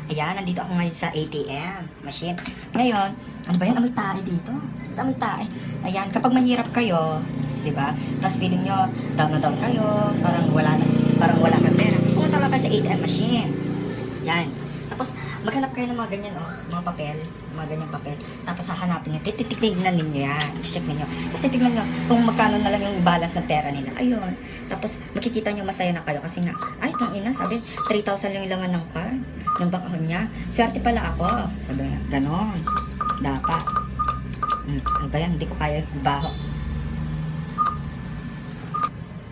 Ayan, nandito ako ngayon sa ATM machine. Ngayon, ano ba yan? Amoy tae dito. Amoy tae. Ayan, kapag mahirap kayo, di ba? Tapos feeling nyo, down na down kayo, parang wala kang pera. Pumunta lang kayo sa ATM machine. Yan. Tapos, maghanap kayo ng mga ganyan, mga papel, mga ganyang papel. Tapos, hahanapin nyo, titignan ninyo yan. Check ninyo. Tapos, titignan nyo kung magkano na lang yung balance ng pera nila. Ayun. Tapos, makikita nyo masaya na kayo kasi nga, ay, tangina, sabi, 3,000 lang yung laman ng card, ng bakahon niya. Swerte pala ako. Sabi niya, ganon. Dapat. Ano ba yan? Hindi ko kaya baho.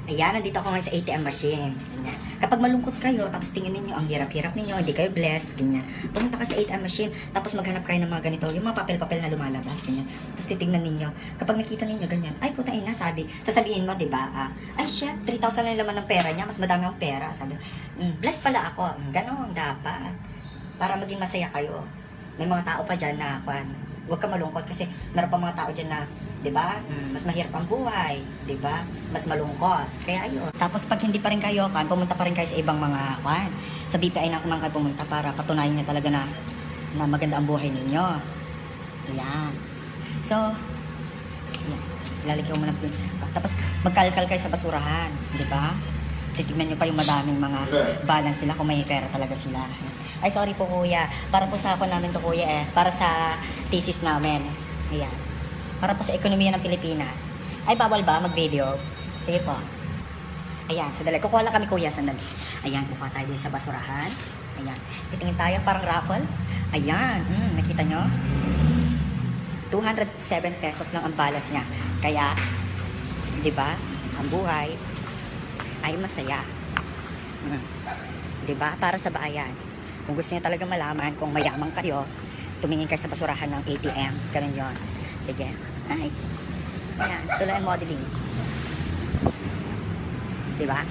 Ayan, nandito ako ngayon sa ATM machine. Ganyan. Kapag malungkot kayo, tapos tingin ninyo, ang hirap-hirap ninyo, hindi kayo blessed, ganyan. Pumunta ka sa ATM machine, tapos maghanap kayo ng mga ganito, yung mga papel-papel na lumalabas, ganyan. Tapos titignan ninyo, kapag nakita ninyo ganyan, ay puta ina, sasabihin mo, di ba? Ay shit, 3,000 lang yung laman ng pera niya, mas madami akong pera. Sabi, blessed pala ako. Ganon, dapat. Para maging masaya kayo. May mga tao pa dyan na, huwag ka malungkot kasi meron pa mga tao dyan na, di ba, mas mahirap ang buhay, di ba, mas malungkot. Kaya ayun. Tapos pag hindi pa rin kayo, pumunta pa rin kayo sa ibang mga, sa BPI na naman kayo pumunta para patunayan niya talaga na maganda ang buhay ninyo. Ayan. So, yan. Lalagyan mo na. Tapos magkalkal kayo sa basurahan, di ba? Titignan nyo pa yung madaming mga balance sila kung may pera talaga sila. Ay, sorry po kuya. Para po sa ako namin to kuya Para sa thesis namin. Ayan. Para po sa ekonomiya ng Pilipinas. Ay, bawal ba mag-video? Sige po. Ayan, sandali. Kukuha lang kami kuya, sandali. Ayan, kukuha tayo din sa basurahan. Ayan. Titingin tayo, parang raffle. Ayan, nakita nyo? 207 pesos lang ang balance niya. Kaya, di ba, ang buhay ay masaya. Diba? Para sa bayan. Kung gusto niyo talaga malaman kung mayaman kayo, tumingin kayo sa basurahan ng ATM. Ganun yun. Sige. Ay. Ayan. Tuloy ang modeling. Diba?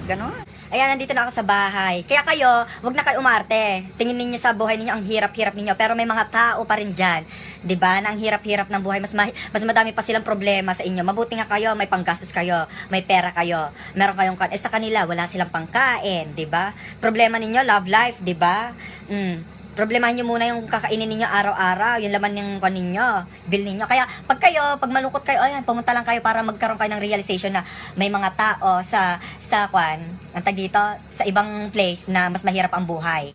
Ganon. Ayan, nandito na ako sa bahay. Kaya kayo, wag na kayo umarte. Tingin ninyo sa buhay ninyo, ang hirap-hirap ninyo. Pero may mga tao pa rin dyan. Diba? Na ang hirap-hirap ng buhay. Mas madami pa silang problema sa inyo. Mabuti nga kayo, may panggastos kayo. May pera kayo. Meron kayong sa kanila, wala silang pangkain. Diba? Problema ninyo, love life. Diba? Problemahin nyo muna yung kakainin ninyo araw-araw, yung laman ng ninyo, bill ninyo. Kaya pag malungkot kayo, ayan, pumunta lang kayo para magkaroon kayo ng realization na may mga tao sa ibang place na mas mahirap ang buhay.